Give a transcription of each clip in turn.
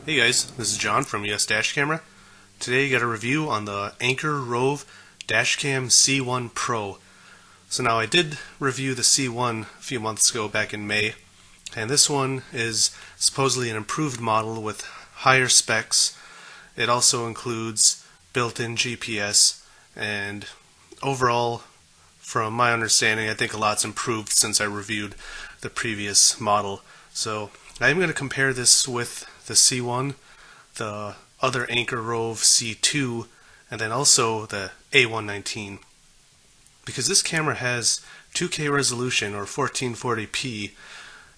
Hey guys, this is John from US Dash Camera. Today you got a review on the Anker Roav Dashcam C1 Pro. So now I did review the C1 a few months ago back in May, and this one is supposedly an improved model with higher specs. It also includes built-in GPS, and overall, from my understanding, I think a lot's improved since I reviewed the previous model. So I'm going to compare this with the C1, the other Anker Roav C2, and then also the A119. Because this camera has 2K resolution or 1440p,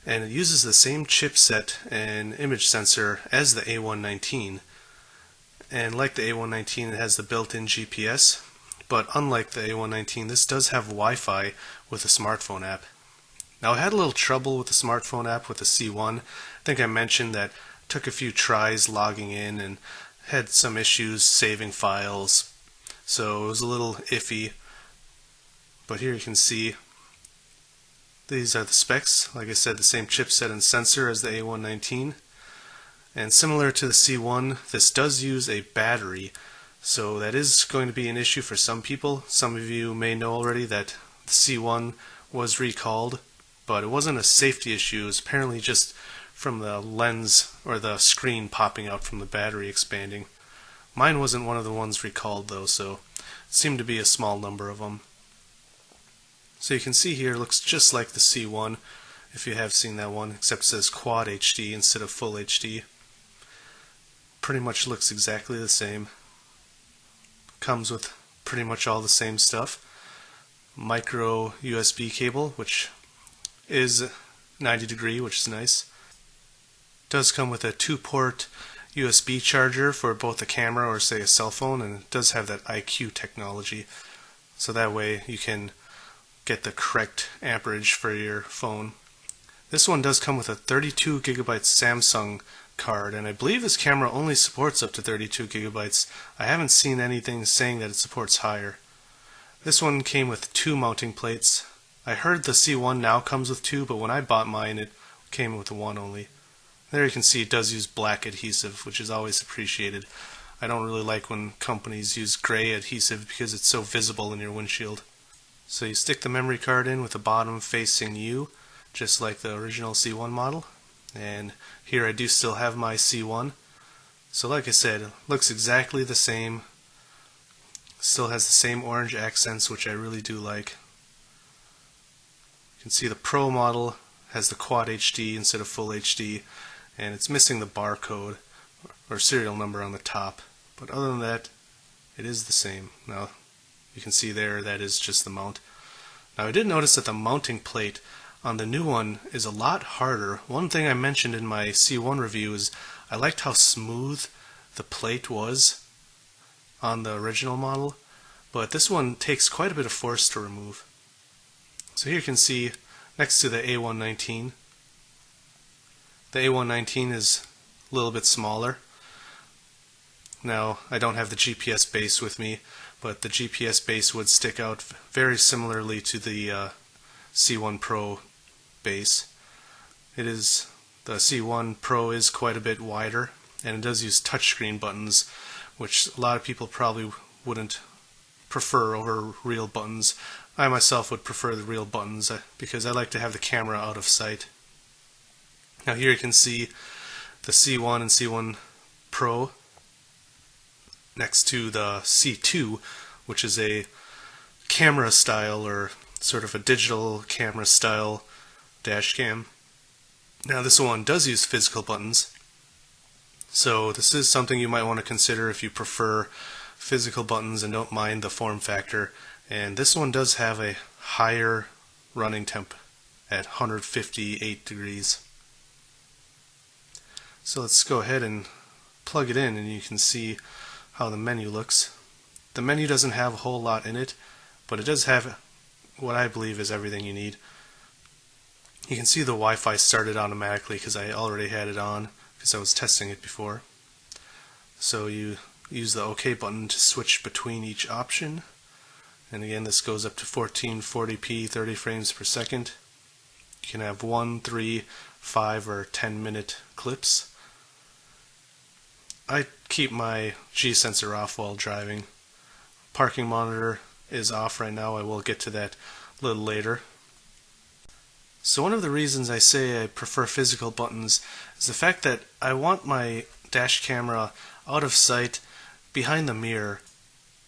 and it uses the same chipset and image sensor as the A119. And like the A119, it has the built-in GPS, but unlike the A119, this does have Wi-Fi with the smartphone app. Now I had a little trouble with the smartphone app with the C1. I think I mentioned that it took a few tries logging in and had some issues saving files, so it was a little iffy. But here you can see these are the specs. Like I said, the same chipset and sensor as the A119. And similar to the C1, this does use a battery, so that is going to be an issue for some people. Some of you may know already that the C1 was recalled, but it wasn't a safety issue. It was apparently just from the lens or the screen popping out from the battery expanding. Mine wasn't one of the ones recalled though, so it seemed to be a small number of them. So you can see here it looks just like the C1, if you have seen that one, except it says Quad HD instead of Full HD. Pretty much looks exactly the same. Comes with pretty much all the same stuff. Micro USB cable, which is 90 degree, which is nice. Does come with a 2-port USB charger for both the camera or say a cell phone, and it does have that IQ technology, so that way you can get the correct amperage for your phone. This one does come with a 32 gigabyte Samsung card, and I believe this camera only supports up to 32 gigabytes. I haven't seen anything saying that it supports higher. This one came with 2 mounting plates. I heard the C1 now comes with 2, but when I bought mine it came with 1 only. There you can see it does use black adhesive, which is always appreciated. I don't really like when companies use gray adhesive because it's so visible in your windshield. So you stick the memory card in with the bottom facing you, just like the original C1 model. And here I do still have my C1. So like I said, it looks exactly the same. Still has the same orange accents, which I really do like. You can see the Pro model has the Quad HD instead of Full HD, and it's missing the barcode or serial number on the top. But other than that, it is the same. Now you can see there that is just the mount. Now I did notice that the mounting plate on the new one is a lot harder. One thing I mentioned in my C1 review is I liked how smooth the plate was on the original model, but this one takes quite a bit of force to remove. So here you can see next to the A119, the A119 is a little bit smaller. Now I don't have the GPS base with me, but the GPS base would stick out very similarly to the C1 Pro base. The C1 Pro is quite a bit wider, and it does use touchscreen buttons, which a lot of people probably wouldn't prefer over real buttons. I myself would prefer the real buttons because I like to have the camera out of sight. Now here you can see the C1 and C1 Pro next to the C2, which is a camera style or sort of a digital camera style dash cam. Now this one does use physical buttons, so this is something you might want to consider if you prefer physical buttons and don't mind the form factor. And this one does have a higher running temp at 158 degrees. So let's go ahead and plug it in, and you can see how the menu looks. The menu doesn't have a whole lot in it, but it does have what I believe is everything you need. You can see the Wi-Fi started automatically because I already had it on because I was testing it before. So you use the OK button to switch between each option. And again, this goes up to 1440p, 30 frames per second. You can have 1, 3, 5, or 10 minute clips. I keep my G sensor off while driving. Parking monitor is off right now. I will get to that a little later. So one of the reasons I say I prefer physical buttons is the fact that I want my dash camera out of sight behind the mirror.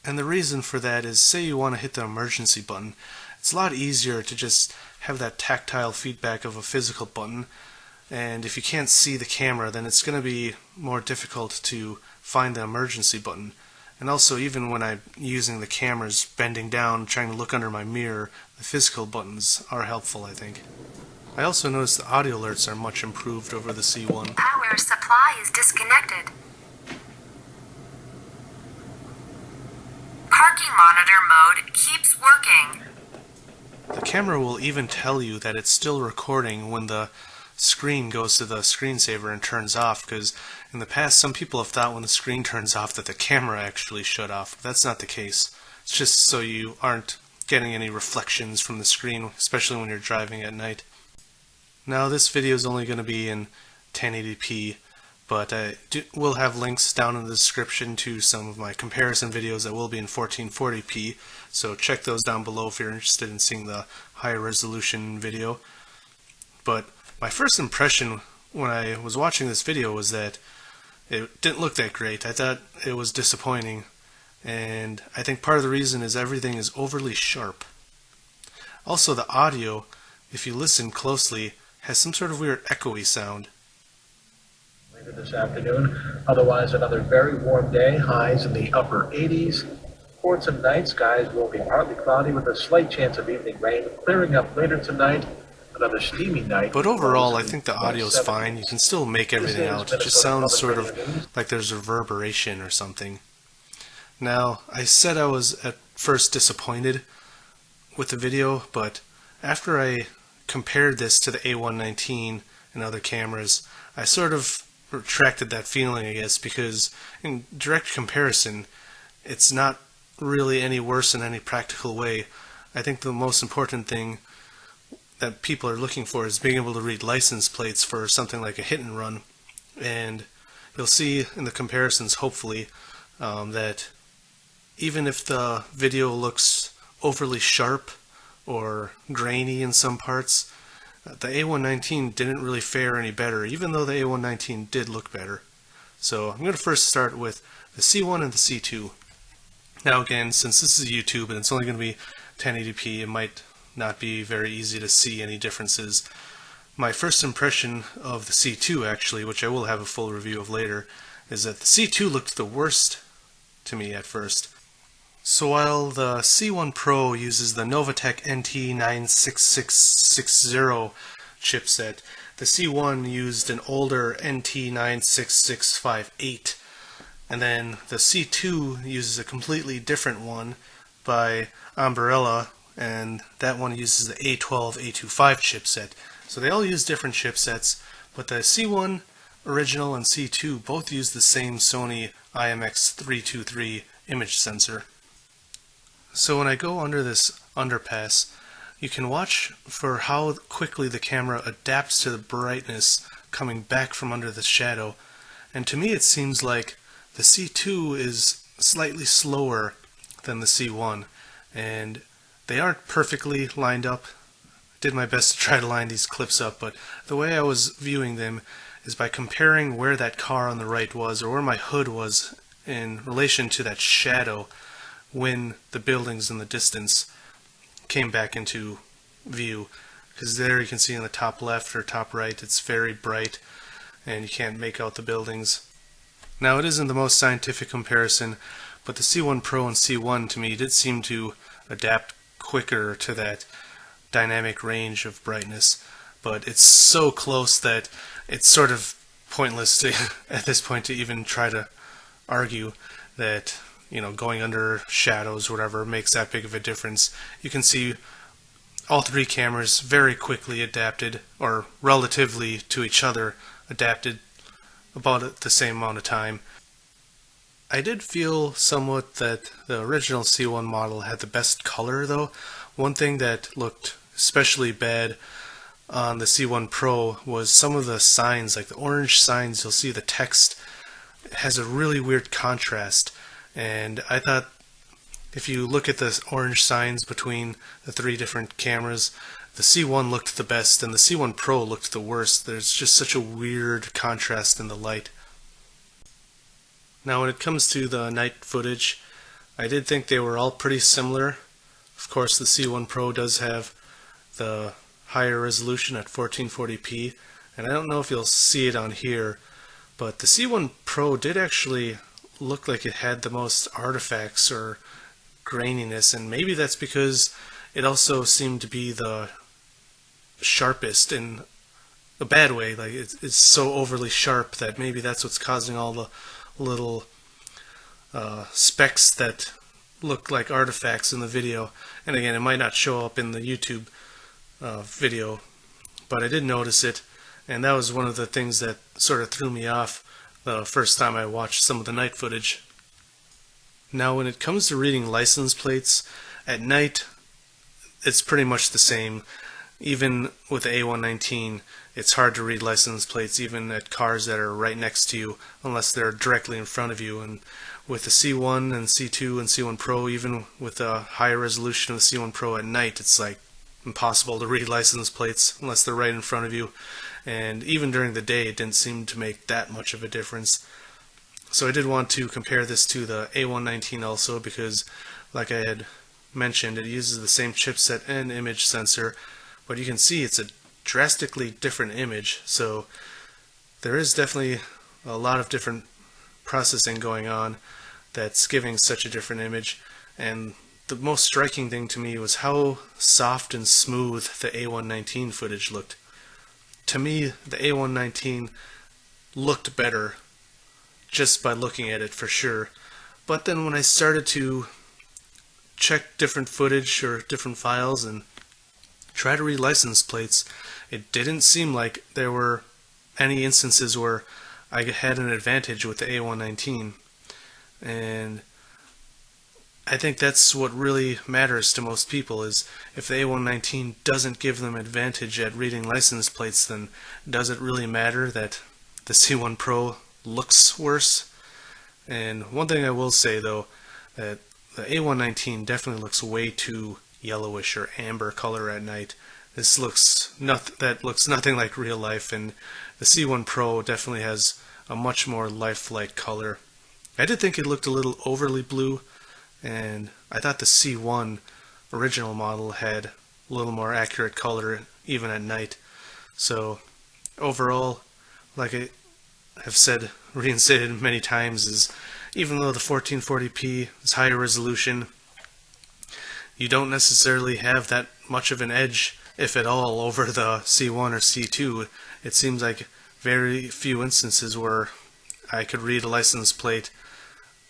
And the reason for that is, say you want to hit the emergency button, it's a lot easier to just have that tactile feedback of a physical button, and if you can't see the camera, then it's going to be more difficult to find the emergency button. And also, even when I'm using the cameras, bending down, trying to look under my mirror, the physical buttons are helpful, I think. I also noticed the audio alerts are much improved over the C1. Power supply is disconnected. Parking monitor mode keeps working. The camera will even tell you that it's still recording when the screen goes to the screensaver and turns off, because in the past some people have thought when the screen turns off that the camera actually shut off. That's not the case. It's just so you aren't getting any reflections from the screen, especially when you're driving at night. Now this video is only going to be in 1080p, but I will have links down in the description to some of my comparison videos that will be in 1440p, so check those down below if you're interested in seeing the higher resolution video. But my first impression when I was watching this video was that it didn't look that great. I thought it was disappointing, and I think part of the reason is everything is overly sharp. Also, the audio, if you listen closely, has some sort of weird echoey sound. Later this afternoon, otherwise another very warm day, highs in the upper 80s. Reports of night skies will be partly cloudy with a slight chance of evening rain, clearing up later tonight. Another steamy night. But overall, I think the audio is fine. You can still make everything out. It just sounds sort of like there's reverberation or something. Now, I said I was at first disappointed with the video, but after I compared this to the A119 and other cameras, I sort of retracted that feeling, I guess, because in direct comparison, it's not really any worse in any practical way. I think the most important thing that people are looking for is being able to read license plates for something like a hit and run, and you'll see in the comparisons, hopefully, that even if the video looks overly sharp or grainy in some parts, the A119 didn't really fare any better, even though the A119 did look better. So I'm going to first start with the C1 and the C2. Now again, since this is YouTube and it's only going to be 1080p, it might not be very easy to see any differences. My first impression of the C2, actually, which I will have a full review of later, is that the C2 looked the worst to me at first. So while the C1 Pro uses the Novatec NT96660 chipset, the C1 used an older NT96658, and then the C2 uses a completely different one by Umbrella, and that one uses the A12A25 chipset. So they all use different chipsets, but the C1 original and C2 both use the same Sony IMX323 image sensor. So when I go under this underpass, you can watch for how quickly the camera adapts to the brightness coming back from under the shadow. And to me it seems like the C2 is slightly slower than the C1, and they aren't perfectly lined up. I did my best to try to line these clips up, but the way I was viewing them is by comparing where that car on the right was, or where my hood was in relation to that shadow when the buildings in the distance came back into view. Because there you can see in the top left or top right it's very bright and you can't make out the buildings. Now it isn't the most scientific comparison, but the C1 Pro and C1 to me did seem to adapt quicker to that dynamic range of brightness, but it's so close that it's sort of pointless to at this point to even try to argue that, you know, going under shadows or whatever makes that big of a difference. You can see all three cameras very quickly adapted, or relatively to each other adapted, about the same amount of time. I did feel somewhat that the original C1 model had the best color though. One thing that looked especially bad on the C1 Pro was some of the signs, like the orange signs. You'll see the text it has a really weird contrast. And I thought if you look at the orange signs between the three different cameras, the C1 looked the best and the C1 Pro looked the worst. There's just such a weird contrast in the light. Now when it comes to the night footage, I did think they were all pretty similar. Of course the C1 Pro does have the higher resolution at 1440p, and I don't know if you'll see it on here, but the C1 Pro did actually look like it had the most artifacts or graininess, and maybe that's because it also seemed to be the sharpest in a bad way. Like it's so overly sharp that maybe that's what's causing all the little specks that look like artifacts in the video. And again, it might not show up in the YouTube video, but I did notice it, and that was one of the things that sort of threw me off the first time I watched some of the night footage. Now when it comes to reading license plates, at night it's pretty much the same. Even with the A119, it's hard to read license plates even at cars that are right next to you unless they're directly in front of you. And with the C1 and C2 and C1 Pro, even with the higher resolution of the C1 Pro at night, it's like impossible to read license plates unless they're right in front of you. And even during the day, it didn't seem to make that much of a difference. So I did want to compare this to the A119 also, because like I had mentioned, it uses the same chipset and image sensor, but you can see it's a drastically different image. So there is definitely a lot of different processing going on that's giving such a different image. And the most striking thing to me was how soft and smooth the A119 footage looked. To me, the A119 looked better just by looking at it for sure. But then when I started to check different footage or different files and try to read license plates, it didn't seem like there were any instances where I had an advantage with the A119. And I think that's what really matters to most people, is if the A119 doesn't give them advantage at reading license plates, then does it really matter that the C1 Pro looks worse? And one thing I will say though, that the A119 definitely looks way too yellowish or amber color at night. This looks nothing like real life, and the C1 Pro definitely has a much more lifelike color. I did think it looked a little overly blue, and I thought the C1 original model had a little more accurate color even at night. So overall, like I have said, reinstated many times, is even though the 1440p is higher resolution, you don't necessarily have that much of an edge, if at all, over the C1 or C2. It seems like very few instances where I could read a license plate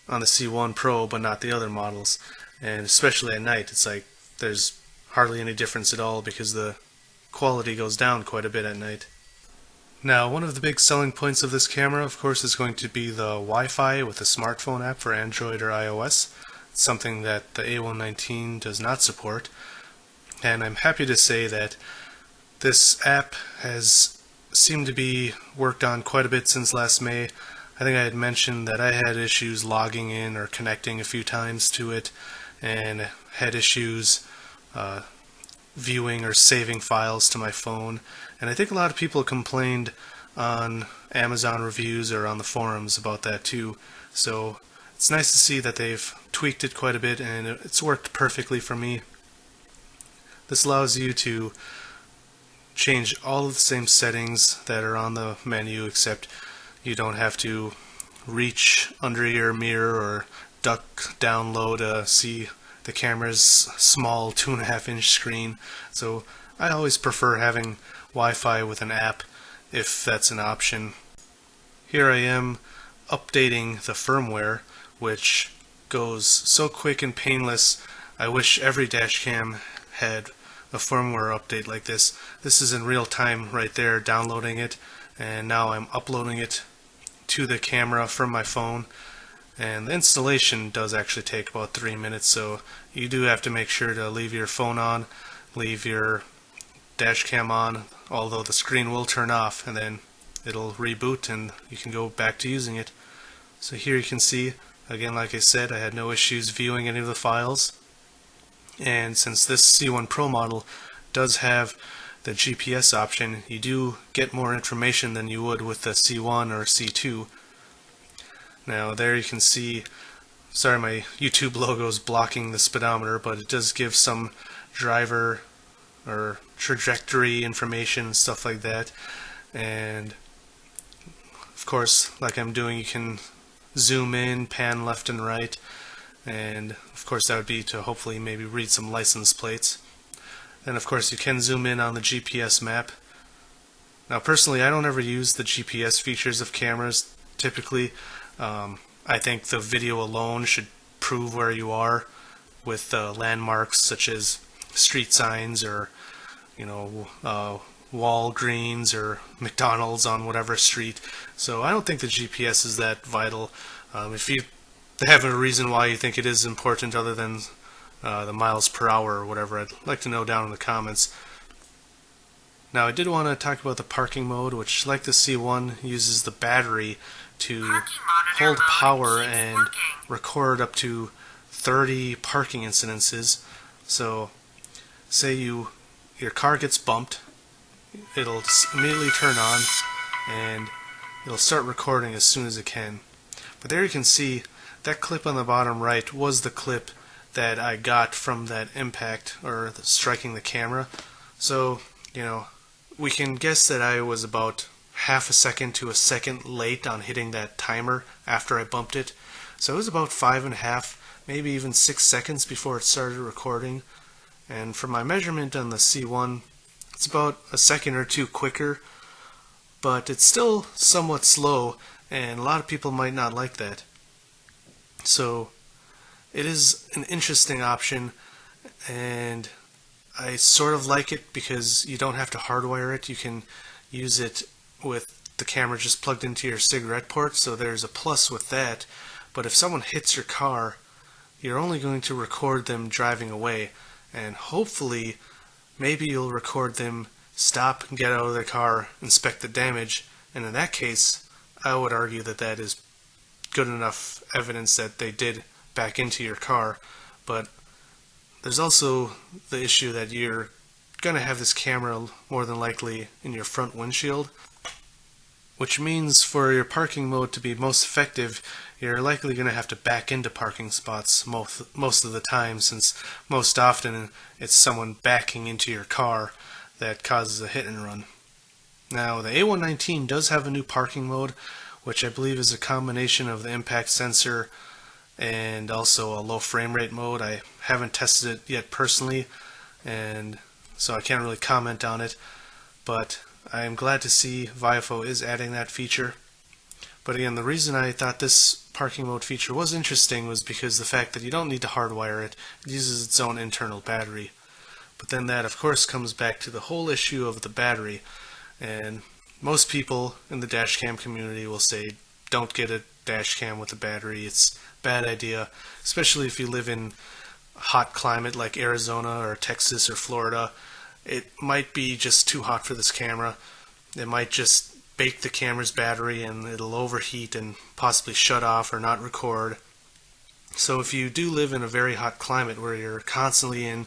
on the C1 Pro but not the other models. And especially at night, it's like there's hardly any difference at all because the quality goes down quite a bit at night. Now, one of the big selling points of this camera, of course, is going to be the Wi-Fi with a smartphone app for Android or iOS. It's something that the A119 does not support. And I'm happy to say that this app has seemed to be worked on quite a bit since last May. I think I had mentioned that I had issues logging in or connecting a few times to it, and had issues viewing or saving files to my phone. And I think a lot of people complained on Amazon reviews or on the forums about that too. So it's nice to see that they've tweaked it quite a bit, and it's worked perfectly for me. This allows you to change all of the same settings that are on the menu, except you don't have to reach under your mirror or duck down low to see the camera's small 2.5-inch screen. So I always prefer having Wi-Fi with an app if that's an option. Here I am updating the firmware, which goes so quick and painless. I wish every dashcam had a firmware update like this. This is in real time right there, downloading it, and now I'm uploading it to the camera from my phone. And the installation does actually take about 3 minutes, so you do have to make sure to leave your phone on, leave your dash cam on, although the screen will turn off, and then it'll reboot and you can go back to using it. So here you can see, again, like I said, I had no issues viewing any of the files. And since this C1 Pro model does have the GPS option, you do get more information than you would with the C1 or C2. Now there you can see, sorry my YouTube logo is blocking the speedometer, but it does give some driver or trajectory information, stuff like that. And of course, like I'm doing, you can zoom in, pan left and right, and of course that would be to hopefully maybe read some license plates. And of course you can zoom in on the GPS map. Now personally, I don't ever use the GPS features of cameras. Typically, I think the video alone should prove where you are with landmarks such as street signs or, you know, Walgreens or McDonald's on whatever street. So I don't think the GPS is that vital. If you have a reason why you think it is important other than the miles per hour or whatever, I'd like to know down in the comments. Now I did want to talk about the parking mode, which, like the C1, uses the battery to hold power and record up to 30 parking incidences. So say your car gets bumped, it'll immediately turn on and it'll start recording as soon as it can. But there you can see that clip on the bottom right was the clip that I got from that impact or striking the camera. So, you know, we can guess that I was about half a second to a second late on hitting that timer after I bumped it. So it was about 5.5, maybe even 6 seconds before it started recording. And for my measurement on the C1, it's about a second or two quicker, but it's still somewhat slow, and a lot of people might not like that. So it is an interesting option, and I sort of like it because you don't have to hardwire it. You can use it with the camera just plugged into your cigarette port, so there's a plus with that. But if someone hits your car, you're only going to record them driving away, and hopefully maybe you'll record them stop, get out of their car, inspect the damage, and in that case I would argue that that is good enough evidence that they did back into your car. But there's also the issue that you're going to have this camera more than likely in your front windshield, which means for your parking mode to be most effective, you're likely going to have to back into parking spots most of the time, since most often it's someone backing into your car that causes a hit and run. Now, the A119 does have a new parking mode, which I believe is a combination of the impact sensor and also a low frame rate mode. I haven't tested it yet personally, and so I can't really comment on it, but I am glad to see Viafo is adding that feature. But again, the reason I thought this parking mode feature was interesting was because the fact that you don't need to hardwire it. It uses its own internal battery. But then that, of course, comes back to the whole issue of the battery. And most people in the dashcam community will say, don't get a dashcam with a battery. It's a bad idea, especially if you live in a hot climate like Arizona or Texas or Florida. It might be just too hot for this camera. It might just bake the camera's battery and it'll overheat and possibly shut off or not record. So if you do live in a very hot climate where you're constantly in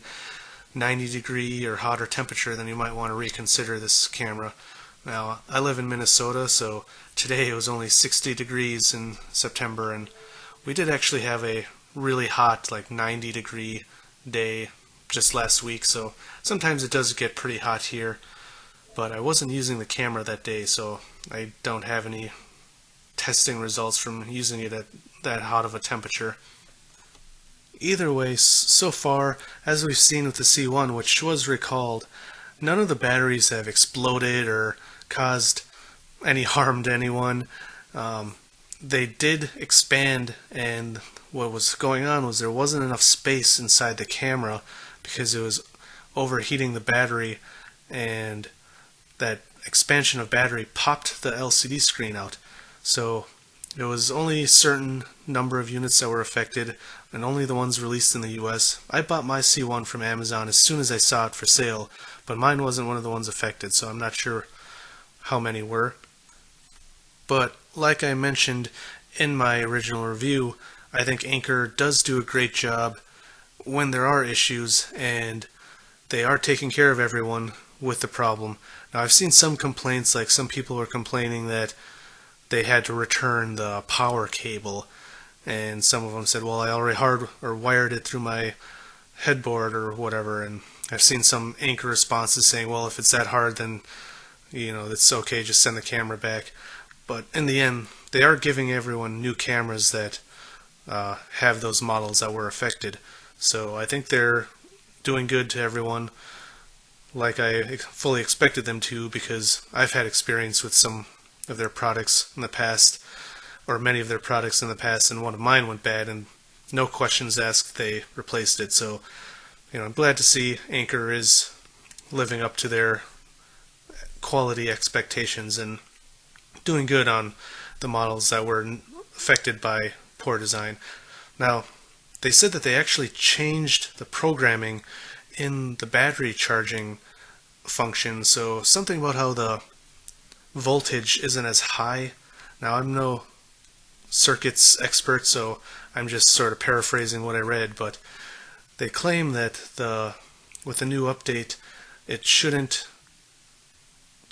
90-degree or hotter temperature, then you might want to reconsider this camera. Now, I live in Minnesota, so today it was only 60 degrees in September, and we did actually have a really hot, like 90-degree day just last week, so sometimes it does get pretty hot here. But I wasn't using the camera that day, so I don't have any testing results from using it at that hot of a temperature. Either way, so far, as we've seen with the C1, which was recalled, none of the batteries have exploded or caused any harm to anyone. They did expand, and what was going on was there wasn't enough space inside the camera because it was overheating the battery, and that expansion of battery popped the LCD screen out. So it was only a certain number of units that were affected, and only the ones released in the US. I bought my C1 from Amazon as soon as I saw it for sale, but mine wasn't one of the ones affected, so I'm not sure how many were. But like I mentioned in my original review, I think Anker does do a great job when there are issues, and they are taking care of everyone with the problem. Now, I've seen some complaints, like some people were complaining that they had to return the power cable, and some of them said, well, I already wired it through my headboard or whatever. And I've seen some Anker responses saying, well, if it's that hard, then it's okay, just send the camera back. But in the end, they are giving everyone new cameras that have those models that were affected. So I think they're doing good to everyone, like I fully expected them to, because I've had experience with some of their products in the past, or many of their products in the past, and one of mine went bad, and no questions asked, they replaced it. So, I'm glad to see Anker is living up to their quality expectations and doing good on the models that were affected by poor design. Now, they said that they actually changed the programming in the battery charging function, so something about how the voltage isn't as high. Now, I'm no circuits expert, so I'm just sort of paraphrasing what I read, but they claim that with the new update, it shouldn't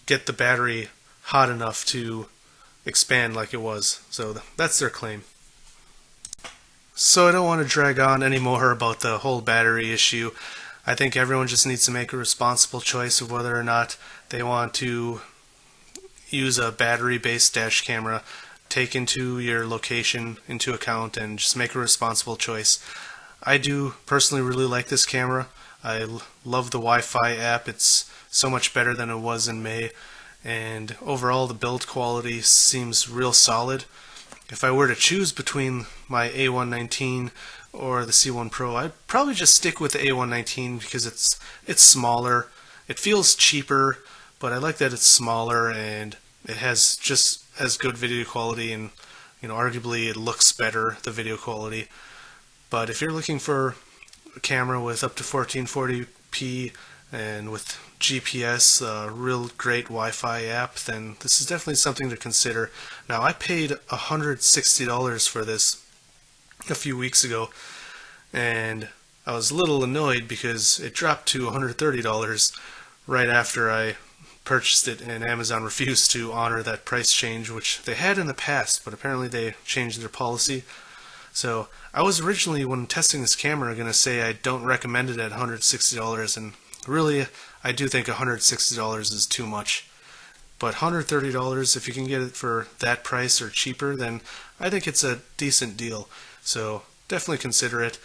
get the battery hot enough to expand like it was. So that's their claim. So I don't want to drag on anymore about the whole battery issue. I think everyone just needs to make a responsible choice of whether or not they want to use a battery-based dash camera. Take into your location into account and just make a responsible choice. I do personally really like this camera. I love the Wi-Fi app. It's so much better than it was in May, and overall the build quality seems real solid. If I were to choose between my A119 or the C1 Pro, I'd probably just stick with the A119 because it's smaller. It feels cheaper, but I like that it's smaller and it has just as good video quality, and arguably it looks better, the video quality. But if you're looking for a camera with up to 1440p and with GPS, a real great Wi-Fi app, then this is definitely something to consider. Now, I paid $160 for this a few weeks ago, and I was a little annoyed because it dropped to $130 right after I purchased it, and Amazon refused to honor that price change, which they had in the past, but apparently they changed their policy. So I was originally, when testing this camera, going to say I don't recommend it at $160, and really I do think $160 is too much. But $130, if you can get it for that price or cheaper, then I think it's a decent deal. So definitely consider it.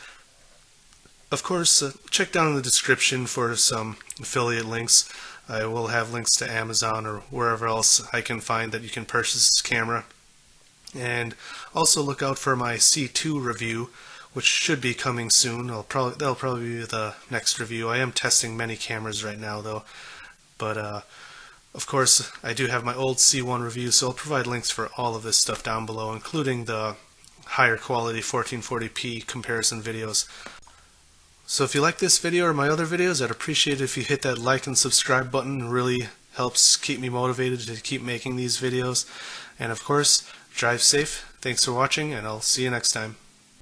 Of course, check down in the description for some affiliate links. I will have links to Amazon or wherever else I can find that you can purchase this camera. And also look out for my C2 review, which should be coming soon. That'll probably be the next review. I am testing many cameras right now, though. But of course, I do have my old C1 review, so I'll provide links for all of this stuff down below, including the higher quality 1440p comparison videos. So if you like this video or my other videos, I'd appreciate it if you hit that like and subscribe button. It really helps keep me motivated to keep making these videos. And of course, drive safe. Thanks for watching, and I'll see you next time.